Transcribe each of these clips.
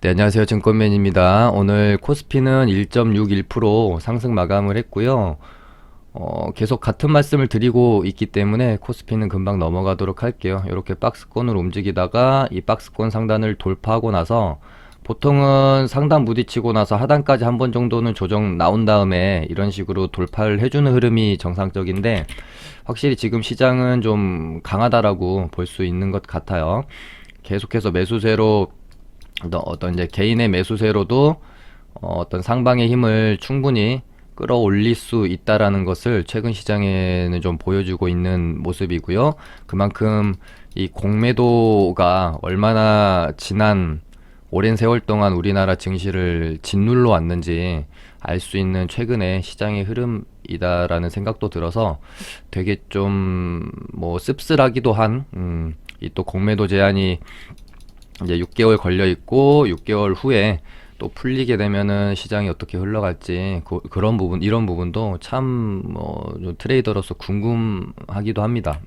네, 안녕하세요. 증권맨입니다. 오늘 코스피는 1.61% 상승 마감을 했고요. 계속 같은 말씀을 드리고 있기 때문에 코스피는 금방 넘어가도록 할게요. 이렇게 박스권을 움직이다가 이 박스권 상단을 돌파하고 나서 보통은 상단 부딪히고 나서 하단까지 한 번 정도는 조정 나온 다음에 이런 식으로 돌파를 해주는 흐름이 정상적인데, 확실히 지금 시장은 좀 강하다라고 볼 수 있는 것 같아요. 계속해서 매수세로 어떤 이제 개인의 매수세로도 어떤 상방의 힘을 충분히 끌어올릴 수 있다라는 것을 최근 시장에는 좀 보여주고 있는 모습이고요. 그만큼 이 공매도가 얼마나 지난 오랜 세월 동안 우리나라 증시를 짓눌러 왔는지 알 수 있는 최근의 시장의 흐름이다라는 생각도 들어서 되게 좀 뭐 씁쓸하기도 한, 이 또 공매도 제한이 이제 6개월 걸려 있고 6개월 후에 또 풀리게 되면은 시장이 어떻게 흘러갈지 그런 부분, 이런 부분도 참 트레이더로서 궁금하기도 합니다.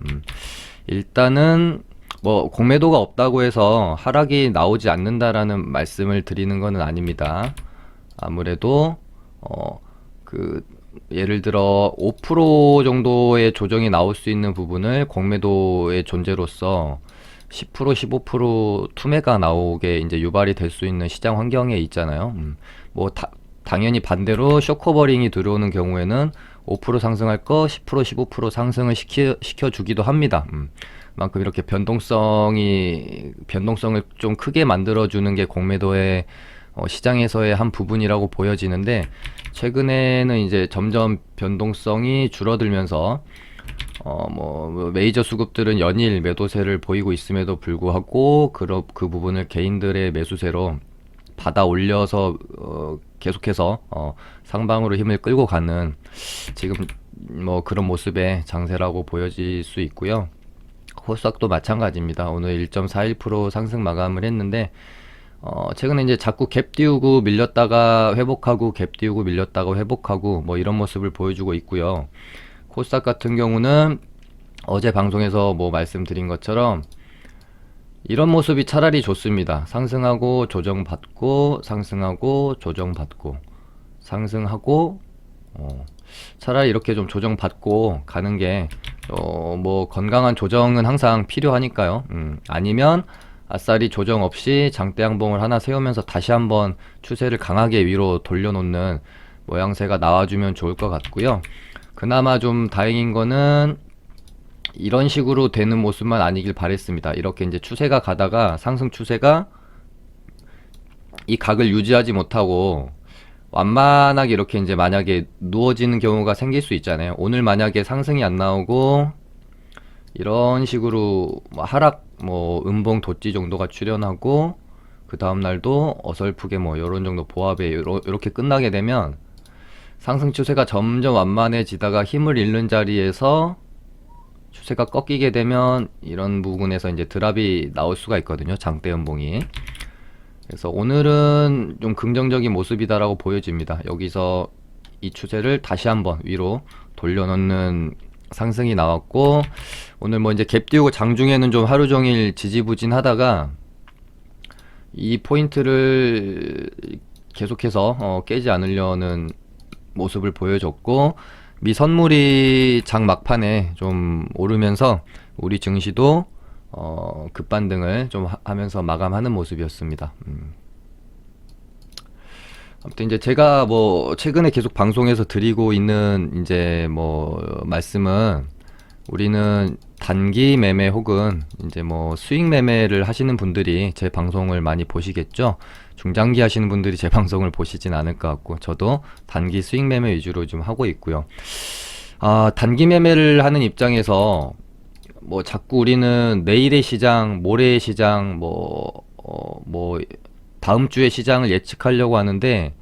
일단은 뭐 공매도가 없다고 해서 하락이 나오지 않는다라는 말씀을 드리는 것은 아닙니다. 아무래도 그 예를 들어 5% 정도의 조정이 나올 수 있는 부분을 공매도의 존재로서 10% 15% 투매가 나오게 이제 유발이 될 수 있는 시장 환경에 있잖아요. 뭐 당연히 반대로 쇼커버링이 들어오는 경우에는 5% 상승할 거 10% 15% 상승을 시켜주기도 합니다. 그만큼 이렇게 변동성을 좀 크게 만들어주는 게 공매도의 시장에서의 한 부분이라고 보여지는데, 최근에는 이제 점점 변동성이 줄어들면서 뭐 메이저 수급들은 연일 매도세를 보이고 있음에도 불구하고 그 부분을 개인들의 매수세로 받아 올려서 계속해서 상방으로 힘을 끌고 가는 지금 뭐 그런 모습의 장세라고 보여질 수 있고요. 코스닥도 마찬가지입니다. 오늘 1.41% 상승 마감을 했는데, 최근에 이제 자꾸 갭 띄우고 밀렸다가 회복하고 갭 띄우고 밀렸다가 회복하고 뭐 이런 모습을 보여주고 있고요. 코스닥 같은 경우는 어제 방송에서 뭐 말씀드린 것처럼 이런 모습이 차라리 좋습니다. 상승하고 조정받고 상승하고 조정받고 상승하고 차라리 이렇게 좀 조정받고 가는 게 뭐 건강한 조정은 항상 필요하니까요. 아니면 아싸리 조정 없이 장대 양봉을 하나 세우면서 다시 한번 추세를 강하게 위로 돌려놓는 모양새가 나와주면 좋을 것 같고요. 그나마 좀 다행인 거는 이런 식으로 되는 모습만 아니길 바랬습니다. 이렇게 이제 추세가 가다가 상승 추세가 이 각을 유지하지 못하고 완만하게 이렇게 이제 만약에 누워지는 경우가 생길 수 있잖아요. 오늘 만약에 상승이 안 나오고 이런 식으로 뭐 하락, 뭐 음봉 도치 정도가 출현하고 그 다음 날도 어설프게 뭐 이런 정도 보합에 이렇게 끝나게 되면 상승 추세가 점점 완만해지다가 힘을 잃는 자리에서 추세가 꺾이게 되면 이런 부분에서 이제 드랍이 나올 수가 있거든요. 장대 연봉이. 그래서 오늘은 좀 긍정적인 모습이다라고 보여집니다. 여기서 이 추세를 다시 한번 위로 돌려놓는 상승이 나왔고, 오늘 뭐 이제 갭 띄우고 장중에는 좀 하루 종일 지지부진 하다가 이 포인트를 계속해서 깨지 않으려는 모습을 보여줬고, 미 선물이 장 막판에 좀 오르면서 우리 증시도 급반등을 좀 하면서 마감하는 모습이었습니다. 아무튼 이제 제가 뭐 최근에 계속 방송에서 드리고 있는 이제 뭐 말씀은, 우리는 단기 매매 혹은 이제 뭐 수익 매매를 하시는 분들이 제 방송을 많이 보시겠죠. 중장기 하시는 분들이 제 방송을 보시진 않을 것 같고, 저도 단기 수익 매매 위주로 좀 하고 있고요. 단기 매매를 하는 입장에서 뭐 자꾸 우리는 내일의 시장, 모레의 시장, 뭐 다음 주의 시장을 예측하려고 하는데,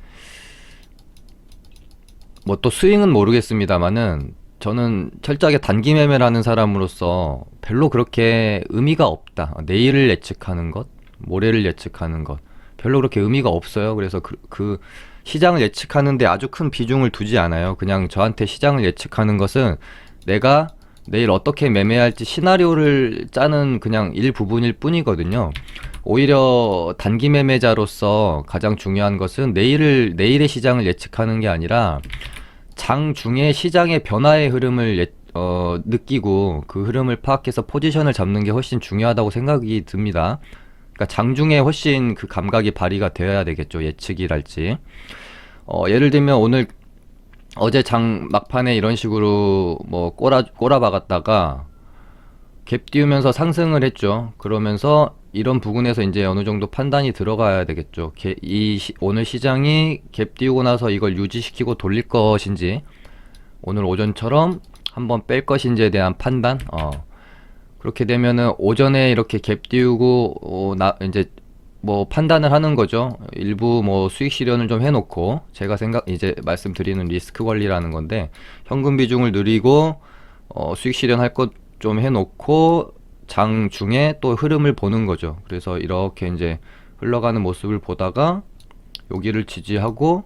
뭐 또 스윙은 모르겠습니다만은 저는 철저하게 단기 매매를 하는 사람으로서 별로 그렇게 의미가 없다. 내일을 예측하는 것, 모레를 예측하는 것, 별로 그렇게 의미가 없어요. 그래서 그 시장을 예측하는데 아주 큰 비중을 두지 않아요. 그냥 저한테 시장을 예측하는 것은 내가 내일 어떻게 매매할지 시나리오를 짜는 그냥 일부분일 뿐이거든요. 오히려 단기 매매자로서 가장 중요한 것은 내일의 시장을 예측하는 게 아니라 장중에 시장의 변화의 흐름을 느끼고 그 흐름을 파악해서 포지션을 잡는 게 훨씬 중요하다고 생각이 듭니다. 그러니까 장중에 훨씬 그 감각이 발휘가 되어야 되겠죠. 예측이랄지. 예를 들면 어제 장 막판에 이런 식으로 뭐 꼬라박았다가 갭 띄우면서 상승을 했죠. 그러면서 이런 부분에서 이제 어느 정도 판단이 들어가야 되겠죠. 오늘 시장이 갭 띄우고 나서 이걸 유지시키고 돌릴 것인지, 오늘 오전처럼 한번 뺄 것인지에 대한 판단. 그렇게 되면은 오전에 이렇게 갭 띄우고 이제 뭐 판단을 하는 거죠. 일부 뭐 수익 실현을 좀 해놓고, 제가 이제 말씀드리는 리스크 관리라는 건데, 현금 비중을 늘리고 수익 실현할 것 좀 해놓고 장 중에 또 흐름을 보는 거죠. 그래서 이렇게 이제 흘러가는 모습을 보다가 여기를 지지하고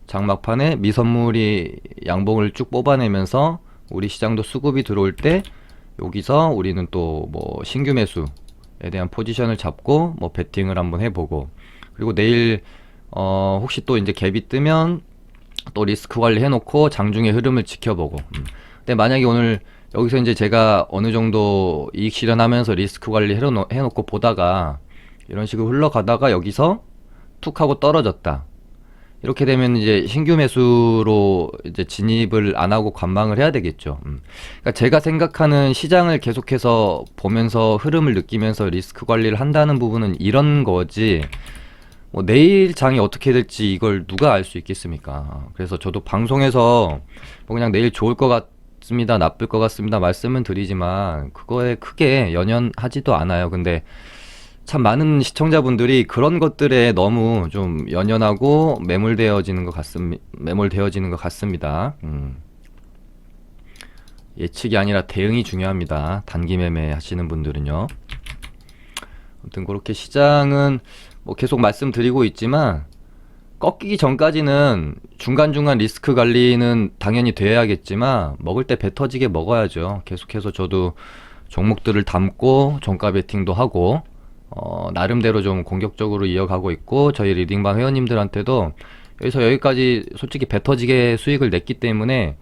장 막판에 미선물이 양봉을 쭉 뽑아내면서 우리 시장도 수급이 들어올 때 여기서 우리는 또 뭐 신규 매수에 대한 포지션을 잡고 뭐 베팅을 한번 해보고, 그리고 내일 혹시 또 이제 갭이 뜨면 또 리스크 관리 해놓고 장중의 흐름을 지켜보고. 근데 만약에 오늘 여기서 이제 제가 어느 정도 이익 실현하면서 리스크 관리 해놓고 보다가 이런 식으로 흘러가다가 여기서 툭 하고 떨어졌다. 이렇게 되면 이제 신규 매수로 이제 진입을 안 하고 관망을 해야 되겠죠. 그러니까 제가 생각하는 시장을 계속해서 보면서 흐름을 느끼면서 리스크 관리를 한다는 부분은 이런 거지, 뭐 내일 장이 어떻게 될지 이걸 누가 알 수 있겠습니까? 그래서 저도 방송에서 뭐 그냥 내일 좋을 것 같습니다, 나쁠 것 같습니다 말씀은 드리지만 그거에 크게 연연하지도 않아요. 근데 참 많은 시청자분들이 그런 것들에 너무 좀 연연하고 매몰되어지는 것 같습니다. 예측이 아니라 대응이 중요합니다. 단기 매매 하시는 분들은요. 아무튼 그렇게 시장은 뭐 계속 말씀드리고 있지만 꺾이기 전까지는 중간중간 리스크 관리는 당연히 돼야겠지만 먹을 때 배 터지게 먹어야죠. 계속해서 저도 종목들을 담고 종가 베팅도 하고 나름대로 좀 공격적으로 이어가고 있고, 저희 리딩방 회원님들한테도 여기서 여기까지 솔직히 배 터지게 수익을 냈기 때문에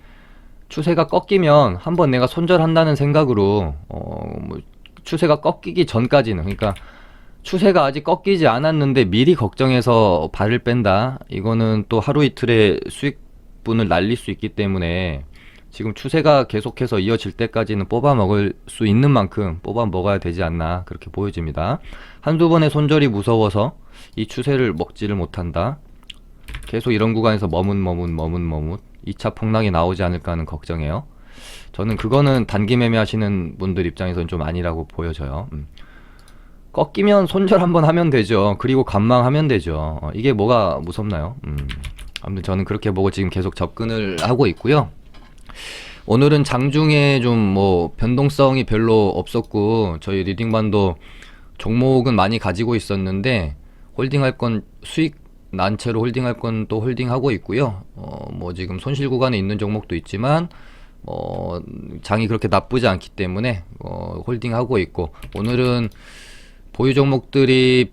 추세가 꺾이면 한번 내가 손절한다는 생각으로 뭐 추세가 꺾이기 전까지는, 그러니까 추세가 아직 꺾이지 않았는데 미리 걱정해서 발을 뺀다, 이거는 또 하루 이틀의 수익분을 날릴 수 있기 때문에 지금 추세가 계속해서 이어질 때까지는 뽑아 먹을 수 있는 만큼 뽑아 먹어야 되지 않나, 그렇게 보여집니다. 한두 번의 손절이 무서워서 이 추세를 먹지를 못한다, 계속 이런 구간에서 머뭇 2차 폭락이 나오지 않을까 하는 걱정이에요. 저는 그거는 단기 매매 하시는 분들 입장에서는 좀 아니라고 보여져요. 꺾이면 손절 한번 하면 되죠. 그리고 관망하면 되죠. 이게 뭐가 무섭나요? 아무튼 저는 그렇게 보고 지금 계속 접근을 하고 있고요. 오늘은 장중에 좀 뭐 변동성이 별로 없었고, 저희 리딩반도 종목은 많이 가지고 있었는데 홀딩할 건 수익 난 채로 홀딩할 건 또 홀딩하고 있고요. 뭐 지금 손실 구간에 있는 종목도 있지만 장이 그렇게 나쁘지 않기 때문에 홀딩하고 있고, 오늘은 보유 종목들이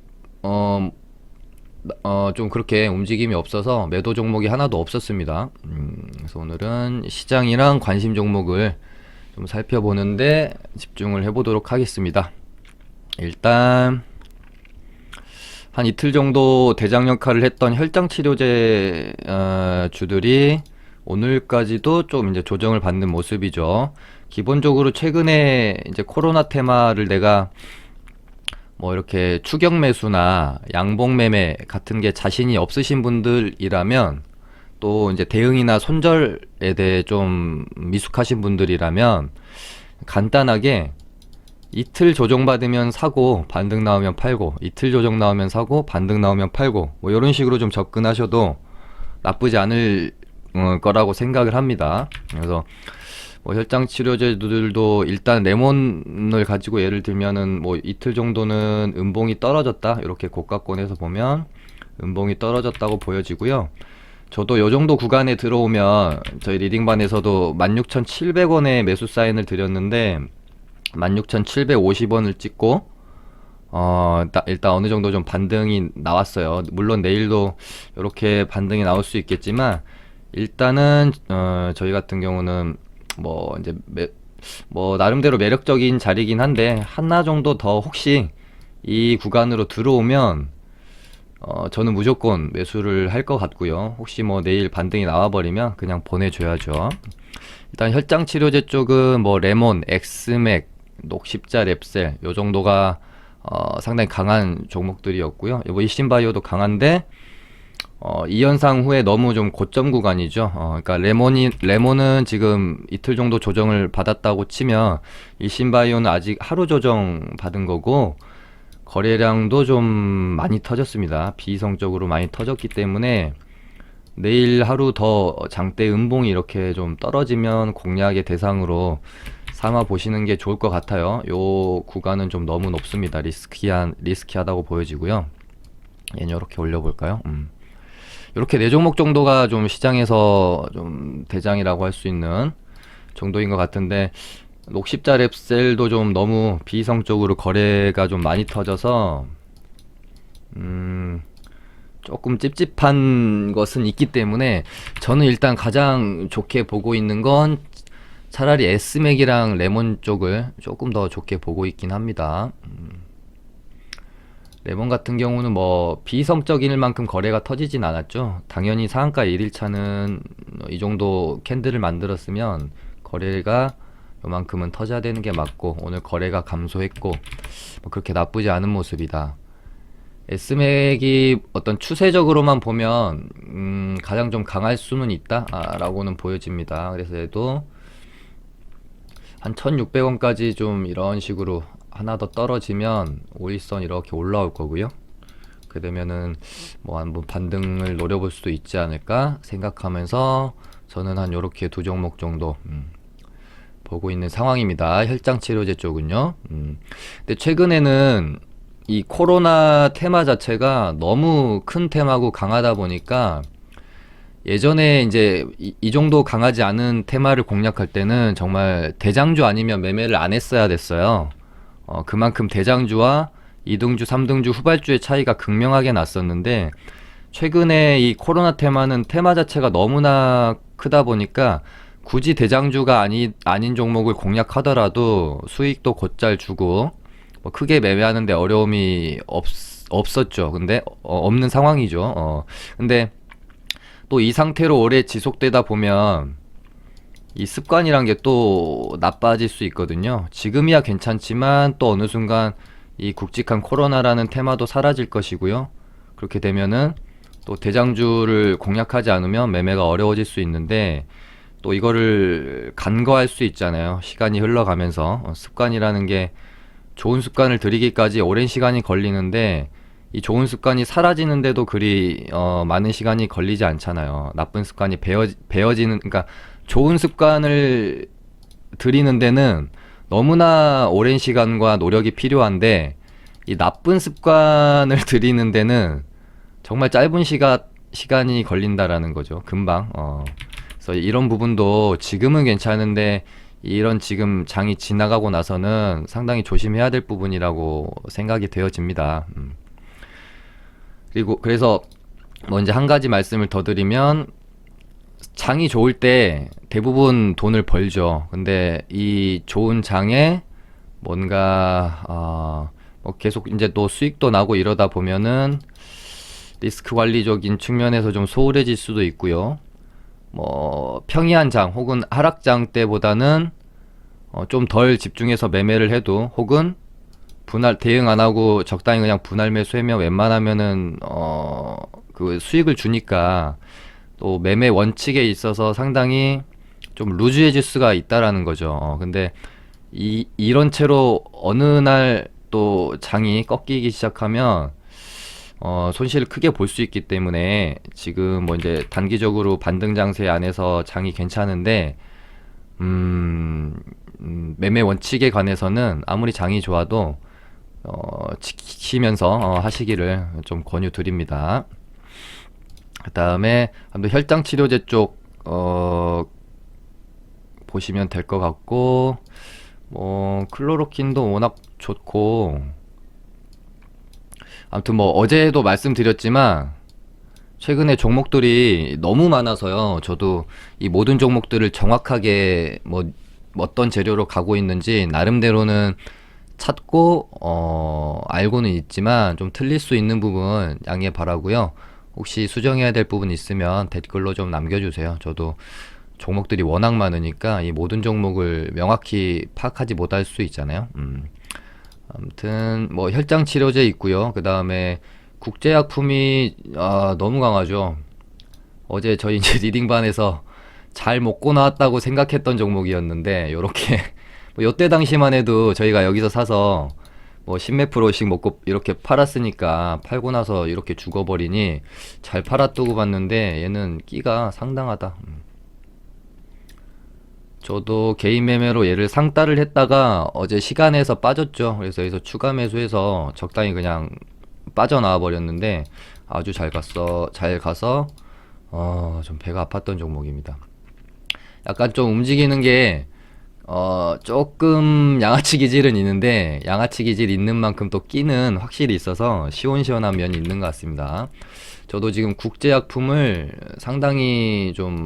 좀 그렇게 움직임이 없어서 매도 종목이 하나도 없었습니다. 그래서 오늘은 시장이랑 관심 종목을 좀 살펴보는데 집중을 해보도록 하겠습니다. 일단 한 이틀 정도 대장 역할을 했던 혈장 치료제 주들이 오늘까지도 좀 이제 조정을 받는 모습이죠. 기본적으로 최근에 이제 코로나 테마를 내가 뭐 이렇게 추격 매수나 양봉 매매 같은 게 자신이 없으신 분들이라면, 또 이제 대응이나 손절에 대해 좀 미숙하신 분들이라면 간단하게 이틀 조정받으면 사고 반등 나오면 팔고, 이틀 조정 나오면 사고 반등 나오면 팔고, 뭐 이런 식으로 좀 접근하셔도 나쁘지 않을 거라고 생각을 합니다. 그래서 뭐 혈장 치료제들도 일단 레몬을 가지고 예를 들면은 뭐 이틀 정도는 음봉이 떨어졌다, 이렇게 고가권에서 보면 음봉이 떨어졌다고 보여지고요. 저도 요 정도 구간에 들어오면 저희 리딩반에서도 16,700원에 매수 사인을 드렸는데 16,750원을 찍고 일단 어느 정도 좀 반등이 나왔어요. 물론 내일도 이렇게 반등이 나올 수 있겠지만, 일단은, 저희 같은 경우는, 뭐, 이제, 뭐, 나름대로 매력적인 자리긴 한데, 하나 정도 더 혹시 이 구간으로 들어오면, 저는 무조건 매수를 할 것 같고요. 혹시 뭐 내일 반등이 나와버리면 그냥 보내줘야죠. 일단 혈장 치료제 쪽은 뭐 레몬, 엑스맥, 녹십자, 랩셀 요 정도가 상당히 강한 종목들이었고요. 뭐 이신바이오도 강한데 이 현상 후에 너무 좀 고점 구간이죠. 그러니까 레몬은 지금 이틀 정도 조정을 받았다고 치면 이신바이오는 아직 하루 조정 받은 거고 거래량도 좀 많이 터졌습니다. 비이성적으로 많이 터졌기 때문에 내일 하루 더 장대 음봉이 이렇게 좀 떨어지면 공략의 대상으로 삼아 보시는 게 좋을 것 같아요. 요 구간은 좀 너무 높습니다. 리스키하다고 보여지고요. 얘는 이렇게 올려볼까요? 이렇게 네 종목 정도가 좀 시장에서 좀 대장이라고 할 수 있는 정도인 것 같은데, 녹십자 랩셀도 좀 너무 비이성적으로 거래가 좀 많이 터져서 조금 찝찝한 것은 있기 때문에 저는 일단 가장 좋게 보고 있는 건 차라리 S맥이랑 레몬 쪽을 조금 더 좋게 보고 있긴 합니다. 레몬 같은 경우는 뭐 비이성적일 만큼 거래가 터지진 않았죠. 당연히 상한가 1일차는 이 정도 캔들을 만들었으면 거래가 요만큼은 터져야 되는 게 맞고, 오늘 거래가 감소했고 뭐 그렇게 나쁘지 않은 모습이다. S맥이 어떤 추세적으로만 보면 가장 좀 강할 수는 있다 라고는 보여집니다. 그래서 얘도 한 1600원까지 좀 이런 식으로 하나 더 떨어지면 5일선 이렇게 올라올 거고요. 그렇게 되면은 뭐 한번 반등을 노려볼 수도 있지 않을까 생각하면서 저는 한 요렇게 두 종목 정도 보고 있는 상황입니다. 혈장치료제 쪽은요. 근데 최근에는 이 코로나 테마 자체가 너무 큰 테마고 강하다 보니까, 예전에 이제 이 정도 강하지 않은 테마를 공략할 때는 정말 대장주 아니면 매매를 안 했어야 됐어요. 그만큼 대장주와 2등주, 3등주, 후발주의 차이가 극명하게 났었는데, 최근에 이 코로나 테마는 테마 자체가 너무나 크다 보니까 굳이 대장주가 아닌 종목을 공략하더라도 수익도 곧잘 주고 뭐 크게 매매하는데 어려움이 없었죠. 근데 없는 상황이죠. 근데 또 이 상태로 오래 지속되다 보면 이 습관이란 게 또 나빠질 수 있거든요. 지금이야 괜찮지만 또 어느 순간 이 굵직한 코로나라는 테마도 사라질 것이고요. 그렇게 되면은 또 대장주를 공략하지 않으면 매매가 어려워질 수 있는데, 또 이거를 간과할 수 있잖아요. 시간이 흘러가면서 습관이라는 게 좋은 습관을 들이기까지 오랜 시간이 걸리는데, 이 좋은 습관이 사라지는데도 그리 많은 시간이 걸리지 않잖아요. 나쁜 습관이 배어지는, 그러니까 좋은 습관을 들이는 데는 너무나 오랜 시간과 노력이 필요한데, 이 나쁜 습관을 들이는 데는 정말 짧은 시간이 걸린다라는 거죠. 금방. 그래서 이런 부분도 지금은 괜찮은데, 이런 지금 장이 지나가고 나서는 상당히 조심해야 될 부분이라고 생각이 되어집니다. 그리고 그래서 뭐 이제 한 가지 말씀을 더 드리면, 장이 좋을 때 대부분 돈을 벌죠. 근데 이 좋은 장에 뭔가 뭐 계속 이제 또 수익도 나고 이러다 보면은 리스크 관리적인 측면에서 좀 소홀해질 수도 있고요. 뭐 평이한 장 혹은 하락장 때보다는 좀 덜 집중해서 매매를 해도, 혹은 대응 안 하고 적당히 그냥 분할 매수하면 웬만하면은 그 수익을 주니까, 또 매매 원칙에 있어서 상당히 좀 루즈해질 수가 있다라는 거죠. 근데 이런 채로 어느 날 또 장이 꺾이기 시작하면 손실을 크게 볼 수 있기 때문에, 지금 뭐 이제 단기적으로 반등 장세 안에서 장이 괜찮은데 매매 원칙에 관해서는 아무리 장이 좋아도 지키면서 하시기를 좀 권유드립니다. 그 다음에 혈장 치료제 쪽 보시면 될 것 같고, 뭐 클로로킨도 워낙 좋고 아무튼 뭐 어제도 말씀드렸지만 최근에 종목들이 너무 많아서요. 저도 이 모든 종목들을 정확하게 뭐 어떤 재료로 가고 있는지 나름대로는 찾고 알고는 있지만 좀 틀릴 수 있는 부분 양해 바라고요. 혹시 수정해야 될 부분 있으면 댓글로 좀 남겨주세요. 저도 종목들이 워낙 많으니까 이 모든 종목을 명확히 파악하지 못할 수 있잖아요. 아무튼 뭐 혈장 치료제 있고요. 그 다음에 국제약품이 너무 강하죠. 어제 저희 이제 리딩반에서 잘 먹고 나왔다고 생각했던 종목이었는데 요렇게 뭐 요때 당시만 해도 저희가 여기서 사서 뭐 10몇 프로씩 먹고 이렇게 팔았으니까 팔고 나서 이렇게 죽어버리니 잘 팔았다고 봤는데 얘는 끼가 상당하다. 저도 개인 매매로 얘를 상따를 했다가 어제 시간에서 빠졌죠. 그래서 여기서 추가 매수해서 적당히 그냥 빠져나와 버렸는데 아주 잘 가서 좀 배가 아팠던 종목입니다. 약간 좀 움직이는 게 조금 양아치 기질은 있는데 양아치 기질 있는 만큼 또 끼는 확실히 있어서 시원시원한 면이 있는 것 같습니다. 저도 지금 국제약품을 상당히 좀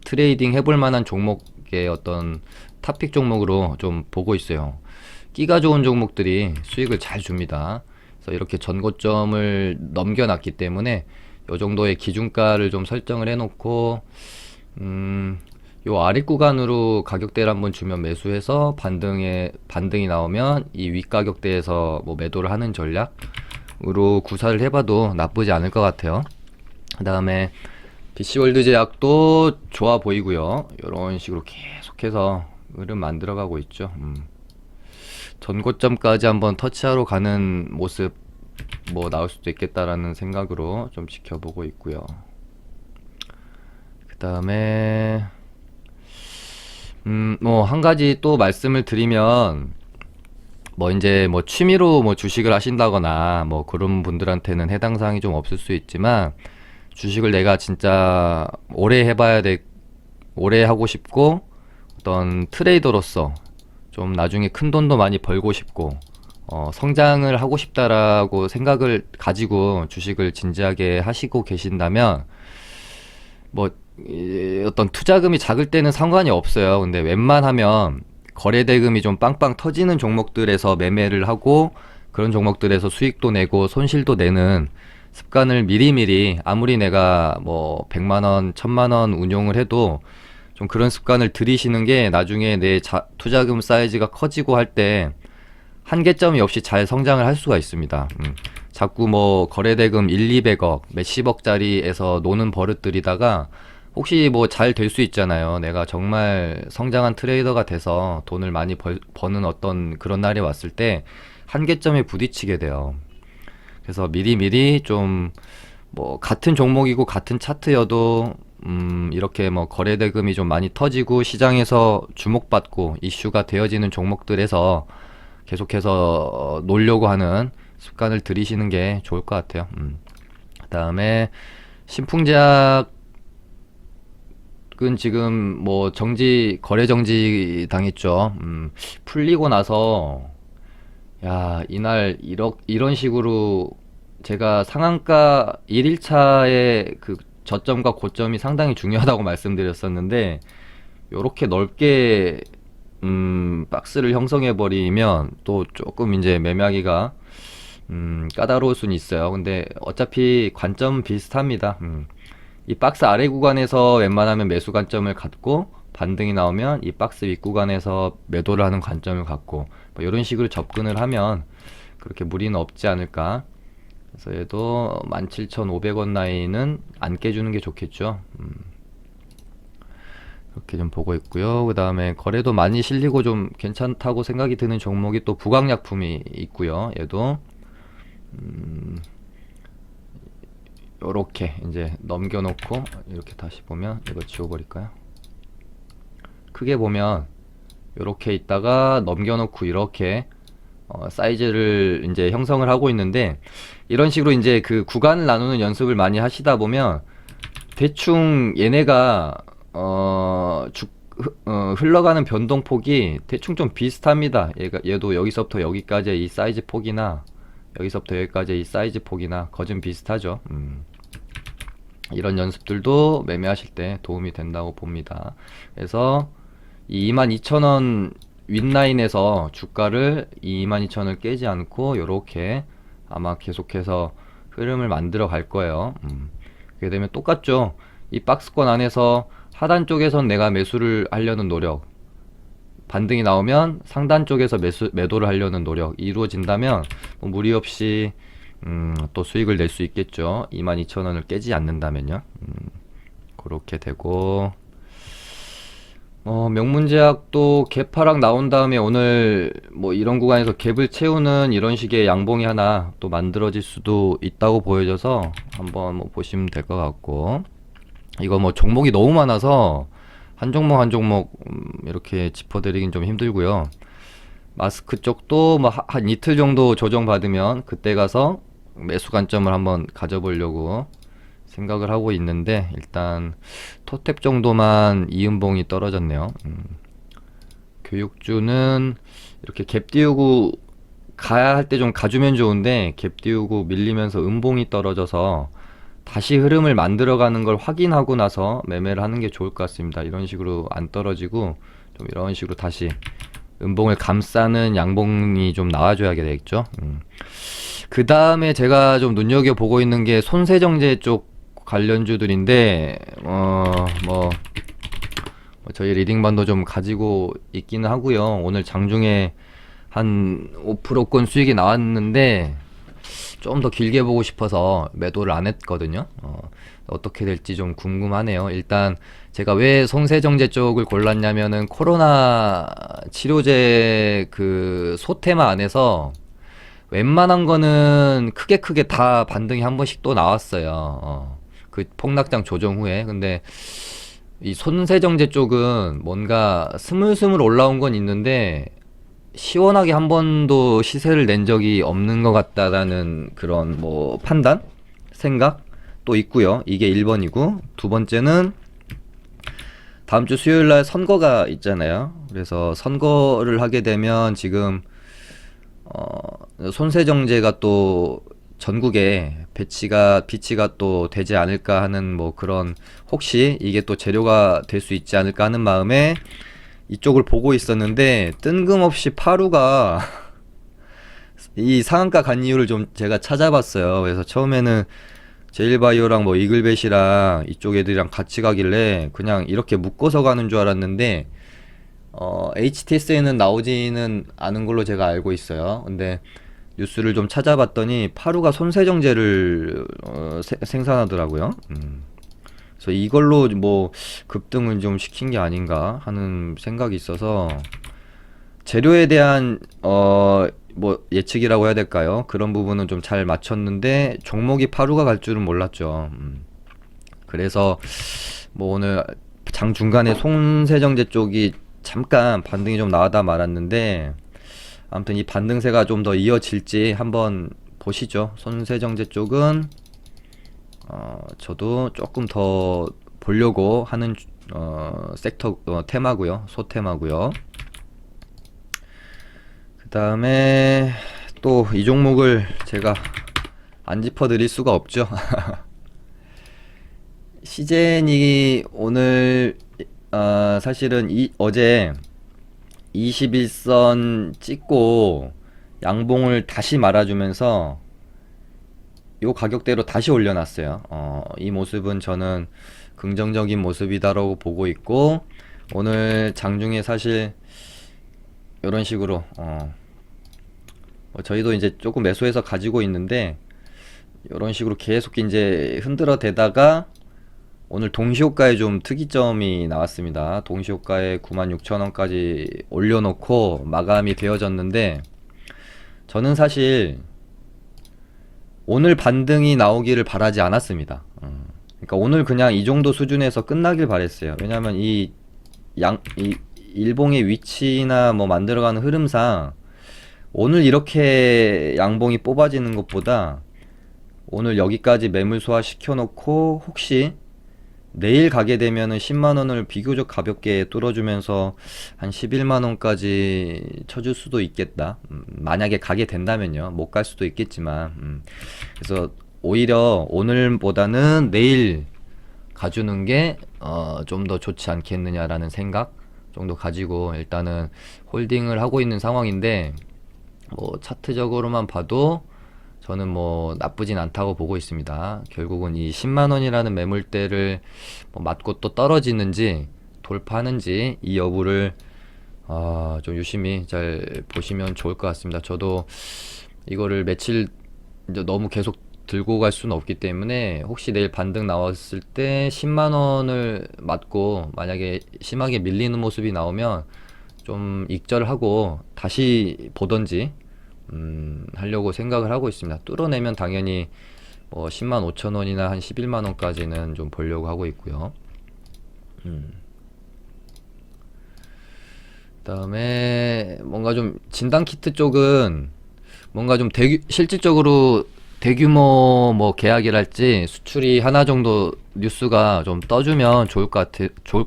트레이딩 해볼 만한 종목의 어떤 탑픽 종목으로 좀 보고 있어요. 끼가 좋은 종목들이 수익을 잘 줍니다. 그래서 이렇게 전고점을 넘겨놨기 때문에 요 정도의 기준가를 좀 설정을 해놓고 요 아랫 구간으로 가격대를 한번 주면 매수해서 반등이 나오면 이 윗가격대에서 뭐 매도를 하는 전략으로 구사를 해봐도 나쁘지 않을 것 같아요. 그 다음에 BC월드 제약도 좋아 보이고요. 이런 식으로 계속해서 흐름 만들어가고 있죠. 전고점까지 한번 터치하러 가는 모습 뭐 나올 수도 있겠다라는 생각으로 좀 지켜보고 있고요. 그 다음에 뭐 한 가지 또 말씀을 드리면 뭐 이제 뭐 취미로 뭐 주식을 하신다거나 뭐 그런 분들한테는 해당 사항이 좀 없을 수 있지만 주식을 내가 진짜 오래 하고 싶고 어떤 트레이더로서 좀 나중에 큰 돈도 많이 벌고 싶고 성장을 하고 싶다라고 생각을 가지고 주식을 진지하게 하시고 계신다면 뭐 어떤 투자금이 작을 때는 상관이 없어요. 근데 웬만하면 거래 대금이 좀 빵빵 터지는 종목들에서 매매를 하고 그런 종목들에서 수익도 내고 손실도 내는 습관을 미리미리 아무리 내가 뭐 100만 원, 1000만 원 운용을 해도 좀 그런 습관을 들이시는 게 나중에 내 투자금 사이즈가 커지고 할 때 한계점이 없이 잘 성장을 할 수가 있습니다. 자꾸 뭐 거래대금 1, 200억, 몇십억짜리에서 노는 버릇들이다가 혹시 뭐 잘 될 수 있잖아요. 내가 정말 성장한 트레이더가 돼서 돈을 많이 버는 어떤 그런 날이 왔을 때 한계점에 부딪히게 돼요. 그래서 미리미리 좀 뭐 같은 종목이고 같은 차트여도 이렇게 뭐 거래 대금이 좀 많이 터지고 시장에서 주목받고 이슈가 되어지는 종목들에서 계속해서 놀려고 하는 습관을 들이시는 게 좋을 것 같아요. 그 다음에 신풍제약은 지금 뭐 거래 정지 당했죠. 풀리고 나서 야, 이날 이런 식으로 제가 상한가 1일차의 그 저점과 고점이 상당히 중요하다고 말씀드렸었는데 요렇게 넓게 박스를 형성해 버리면 또 조금 이제 매매하기가 까다로울 수는 있어요. 근데 어차피 관점은 비슷합니다. 이 박스 아래 구간에서 웬만하면 매수 관점을 갖고 반등이 나오면 이 박스 윗 구간에서 매도를 하는 관점을 갖고 뭐 이런 식으로 접근을 하면 그렇게 무리는 없지 않을까. 그래서 얘도 17,500원 라인은 안 깨주는 게 좋겠죠. 그렇게 좀 보고 있고요. 그 다음에 거래도 많이 실리고 좀 괜찮다고 생각이 드는 종목이 또 부강약품이 있고요. 얘도 요렇게 이제 넘겨놓고 이렇게 다시 보면 이거 지워버릴까요? 크게 보면 요렇게 있다가 넘겨놓고 이렇게 사이즈를 이제 형성을 하고 있는데 이런 식으로 이제 그 구간을 나누는 연습을 많이 하시다 보면 대충 얘네가 흘러가는 변동폭이 대충 좀 비슷합니다. 얘도 여기서부터 여기까지의 이 사이즈 폭이나 여기서부터 여기까지 이 사이즈 폭이나 거진 비슷하죠. 이런 연습들도 매매하실 때 도움이 된다고 봅니다. 그래서 이 22,000원 윗라인에서 주가를 22,000원을 깨지 않고 요렇게 아마 계속해서 흐름을 만들어 갈 거예요. 그렇게 되면 똑같죠. 이 박스권 안에서 하단 쪽에선 내가 매수를 하려는 노력, 반등이 나오면 상단 쪽에서 매도를 하려는 노력 이루어진다면 뭐 무리 없이 또 수익을 낼 수 있겠죠. 22,000원을 깨지 않는다면요. 그렇게 되고 명문제약도 갭 하락 나온 다음에 오늘 뭐 이런 구간에서 갭을 채우는 이런 식의 양봉이 하나 또 만들어질 수도 있다고 보여져서 한번 뭐 보시면 될 것 같고, 이거 뭐 종목이 너무 많아서 한 종목 한 종목 이렇게 짚어드리긴 좀 힘들고요. 마스크 쪽도 뭐 한 이틀 정도 조정받으면 그때 가서 매수 관점을 한번 가져보려고 생각을 하고 있는데, 일단 토탭 정도만 이음봉이 떨어졌네요. 교육주는 이렇게 갭 띄우고 가야 할 때 좀 가주면 좋은데 갭 띄우고 밀리면서 음봉이 떨어져서 다시 흐름을 만들어가는 걸 확인하고 나서 매매를 하는 게 좋을 것 같습니다. 이런 식으로 안 떨어지고 좀 이런 식으로 다시 음봉을 감싸는 양봉이 좀 나와줘야 되겠죠. 그 다음에 제가 좀 눈여겨보고 있는 게 손세정제 쪽 관련주들인데 저희 리딩반도 좀 가지고 있기는 하고요. 오늘 장중에 한 5%권 수익이 나왔는데 좀 더 길게 보고 싶어서 매도를 안 했거든요. 어떻게 될지 좀 궁금하네요. 일단 제가 왜 손세정제 쪽을 골랐냐면은 코로나 치료제 그 소테마 안에서 웬만한 거는 크게 다 반등이 한 번씩 또 나왔어요. 그 폭락장 조정 후에. 근데 이 손세정제 쪽은 뭔가 스물스물 올라온 건 있는데 시원하게 한 번도 시세를 낸 적이 없는 것 같다라는 그런 뭐 판단? 생각? 또 있고요. 이게 1번이고, 두 번째는 다음 주 수요일 날 선거가 있잖아요. 그래서 선거를 하게 되면 지금 손세정제가 또 전국에 비치가 또 되지 않을까 하는 뭐 그런, 혹시 이게 또 재료가 될 수 있지 않을까 하는 마음에 이쪽을 보고 있었는데 뜬금없이 파루가 이 상한가 간 이유를 좀 제가 찾아봤어요. 그래서 처음에는 제일바이오랑 뭐 이글벳이랑 이쪽 애들이랑 같이 가길래 그냥 이렇게 묶어서 가는 줄 알았는데 HTS에는 나오지는 않은 걸로 제가 알고 있어요. 근데 뉴스를 좀 찾아봤더니 파루가 손세정제를 생산하더라고요. 그래서 이걸로 뭐 급등을 좀 시킨 게 아닌가 하는 생각이 있어서 재료에 대한 뭐 예측이라고 해야 될까요? 그런 부분은 좀 잘 맞췄는데 종목이 파루가 갈 줄은 몰랐죠. 그래서 뭐 오늘 장 중간에 손세정제 쪽이 잠깐 반등이 좀 나왔다 말았는데, 아무튼 이 반등세가 좀 더 이어질지 한번 보시죠. 손세정제 쪽은 저도 조금 더 보려고 하는 섹터 테마고요. 소테마고요. 그 다음에 또 이 종목을 제가 안 짚어드릴 수가 없죠. 시젠이 오늘 사실은 어제 21선 찍고 양봉을 다시 말아주면서 요 가격대로 다시 올려놨어요. 이 모습은 저는 긍정적인 모습이다라고 보고 있고, 오늘 장중에 사실 이런 식으로 저희도 이제 조금 매수해서 가지고 있는데 이런 식으로 계속 이제 흔들어 대다가 오늘 동시호가에 좀 특이점이 나왔습니다. 동시호가에 96,000원까지 올려놓고 마감이 되어졌는데, 저는 사실 오늘 반등이 나오기를 바라지 않았습니다. 그러니까 오늘 그냥 이 정도 수준에서 끝나길 바랬어요. 왜냐면 이 일봉의 위치나 뭐 만들어가는 흐름상 오늘 이렇게 양봉이 뽑아지는 것보다 오늘 여기까지 매물 소화 시켜놓고 혹시 내일 가게 되면은 10만 원을 비교적 가볍게 뚫어주면서 한 11만 원까지 쳐줄 수도 있겠다. 만약에 가게 된다면요. 못 갈 수도 있겠지만. 그래서 오히려 오늘보다는 내일 가주는 게 좀 더 좋지 않겠느냐라는 생각 정도 가지고 일단은 홀딩을 하고 있는 상황인데, 뭐 차트적으로만 봐도 저는 뭐 나쁘진 않다고 보고 있습니다. 결국은 이 10만 원이라는 매물대를 뭐 맞고 또 떨어지는지 돌파하는지 이 여부를 좀 유심히 잘 보시면 좋을 것 같습니다. 저도 이거를 며칠 이제 너무 계속 들고 갈 수는 없기 때문에 혹시 내일 반등 나왔을 때 10만 원을 맞고 만약에 심하게 밀리는 모습이 나오면 좀 익절하고 다시 보던지 하려고 생각을 하고 있습니다. 뚫어내면 당연히 뭐 10만 5천 원이나 한 11만 원까지는 좀 보려고 하고 있고요. 그다음에 뭔가 좀 진단 키트 쪽은 뭔가 좀 실질적으로 대규모 뭐 계약이랄지 수출이 하나 정도 뉴스가 좀 떠주면 좋을 것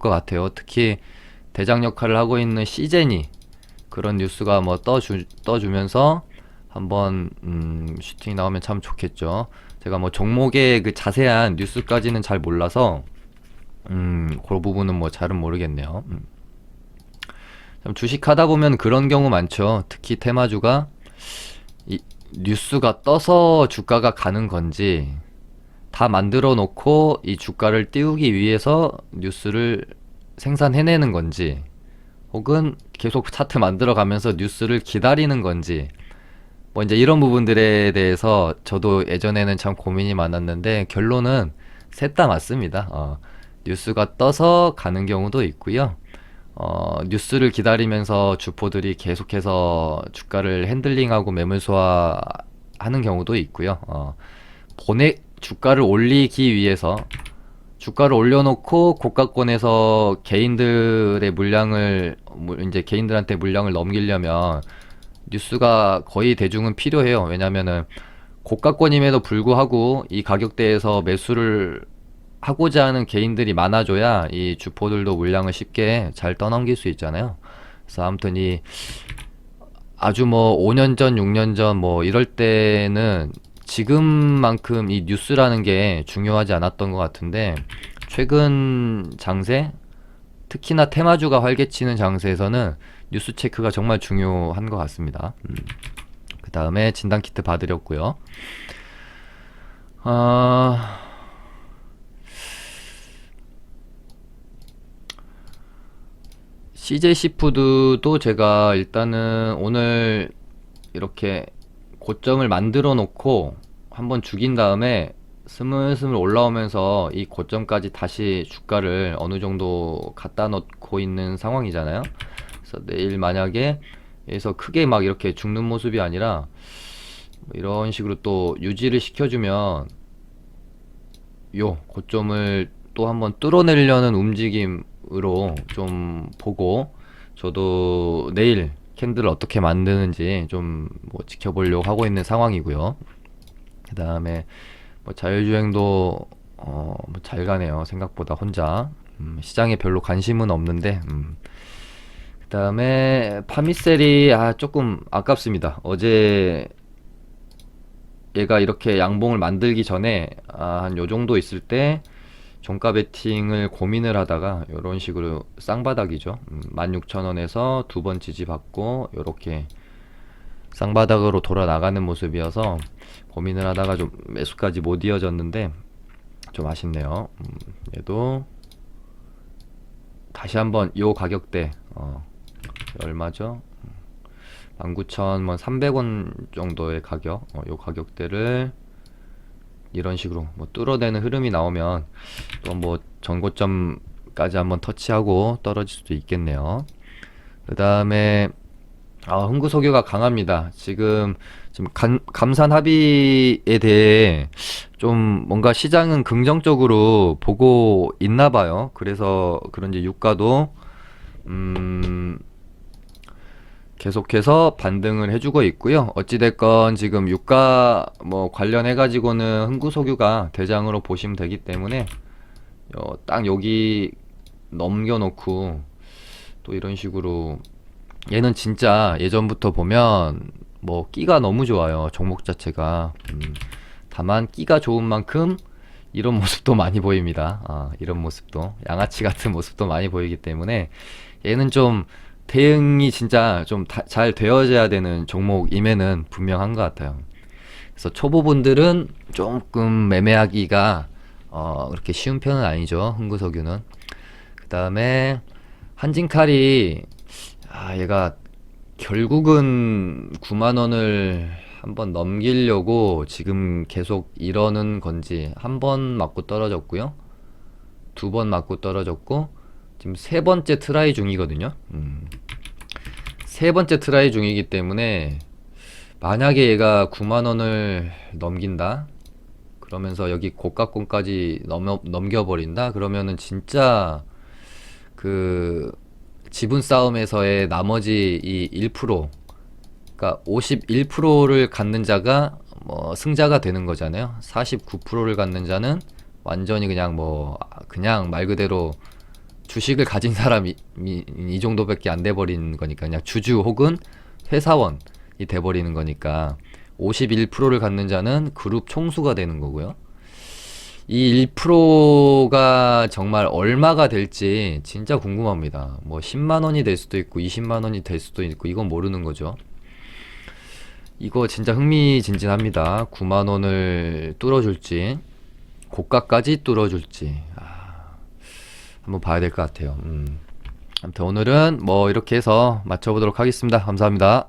같아요. 특히 대장 역할을 하고 있는 시제니 그런 뉴스가 뭐 떠주면서 한번 슈팅이 나오면 참 좋겠죠. 제가 뭐 종목의 그 자세한 뉴스까지는 잘 몰라서 그 부분은 뭐 잘은 모르겠네요. 참 주식 하다 보면 그런 경우 많죠. 특히 테마주가 이 뉴스가 떠서 주가가 가는 건지, 다 만들어 놓고 이 주가를 띄우기 위해서 뉴스를 생산해내는 건지, 혹은 계속 차트 만들어 가면서 뉴스를 기다리는 건지, 뭐 이제 이런 부분들에 대해서 저도 예전에는 참 고민이 많았는데 결론은 셋 다 맞습니다. 뉴스가 떠서 가는 경우도 있고요. 뉴스를 기다리면서 주포들이 계속해서 주가를 핸들링하고 매물 소화하는 경우도 있고요. 주가를 올리기 위해서 주가를 올려놓고 고가권에서 이제 개인들한테 물량을 넘기려면 뉴스가 거의 대중은 필요해요. 왜냐면은 고가권임에도 불구하고 이 가격대에서 매수를 하고자 하는 개인들이 많아져야 이 주포들도 물량을 쉽게 잘 떠넘길 수 있잖아요. 그래서 아무튼 이 아주 뭐 5년 전, 6년 전 뭐 이럴 때는 지금만큼 이 뉴스라는 게 중요하지 않았던 것 같은데, 최근 장세, 특히나 테마주가 활개치는 장세에서는 뉴스 체크가 정말 중요한 것 같습니다. 그 다음에 진단키트 봐드렸고요. CJ 시푸드도 제가 일단은 오늘 이렇게 고점을 만들어 놓고 한번 죽인 다음에 스물스물 올라오면서 이 고점까지 다시 주가를 어느 정도 갖다 놓고 있는 상황이잖아요. 그래서 내일 만약에 여기서 크게 막 이렇게 죽는 모습이 아니라 뭐 이런 식으로 또 유지를 시켜주면 요 고점을 또 한번 뚫어내려는 움직임으로 좀 보고, 저도 내일 캔들을 어떻게 만드는지 좀 뭐 지켜보려고 하고 있는 상황이고요. 그 다음에 뭐 자율주행도 뭐잘 가네요. 생각보다 혼자. 시장에 별로 관심은 없는데, 그 다음에 파미셀이 조금 아깝습니다. 어제 얘가 이렇게 양봉을 만들기 전에 한 요 정도 있을 때 종가 베팅을 고민을 하다가 이런 식으로 쌍바닥이죠. 16,000원에서 두 번 지지받고 요렇게 쌍바닥으로 돌아 나가는 모습이어서 고민을 하다가 좀 매수까지 못 이어졌는데 좀 아쉽네요. 얘도 다시 한번 요 가격대 얼마죠? 19,300원 정도의 가격, 요 가격대를 이런 식으로 뭐 뚫어내는 흐름이 나오면 또 뭐 전고점까지 한번 터치하고 떨어질 수도 있겠네요. 그 다음에 흥구석유가 강합니다. 지금 감산 합의에 대해 좀 뭔가 시장은 긍정적으로 보고 있나 봐요. 그래서 그런지 유가도 계속해서 반등을 해주고 있고요. 어찌됐건 지금 유가 뭐 관련해 가지고는 흥구석유가 대장으로 보시면 되기 때문에 딱 여기 넘겨놓고 또 이런 식으로 얘는 진짜 예전부터 보면 뭐 끼가 너무 좋아요. 종목 자체가. 다만 끼가 좋은 만큼 이런 모습도 많이 보입니다. 이런 모습도 양아치 같은 모습도 많이 보이기 때문에 얘는 좀 대응이 진짜 좀 잘 되어져야 되는 종목임에는 분명한 것 같아요. 그래서 초보분들은 조금 매매하기가 그렇게 쉬운 편은 아니죠. 흥구석유는. 그 다음에 한진칼이 얘가 결국은 9만원을 한번 넘기려고 지금 계속 이러는 건지 한 번 맞고 떨어졌고요. 두 번 맞고 떨어졌고 지금 세 번째 트라이 중이거든요. 세 번째 트라이 중이기 때문에 만약에 얘가 9만원을 넘긴다 그러면서 여기 고가권까지 넘겨버린다 그러면은 진짜 그 지분 싸움에서의 나머지 이 1%, 그러니까 51%를 갖는 자가 뭐 승자가 되는 거잖아요. 49%를 갖는 자는 완전히 그냥 말 그대로 주식을 가진 사람이 이 정도밖에 안 돼 버리는 거니까 그냥 주주 혹은 회사원이 돼 버리는 거니까 51%를 갖는 자는 그룹 총수가 되는 거고요. 이 1%가 정말 얼마가 될지 진짜 궁금합니다. 뭐 10만 원이 될 수도 있고 20만 원이 될 수도 있고 이건 모르는 거죠. 이거 진짜 흥미진진합니다. 9만 원을 뚫어줄지 고가까지 뚫어줄지 한번 봐야 될 것 같아요. 아무튼 오늘은 뭐 이렇게 해서 맞춰보도록 하겠습니다. 감사합니다.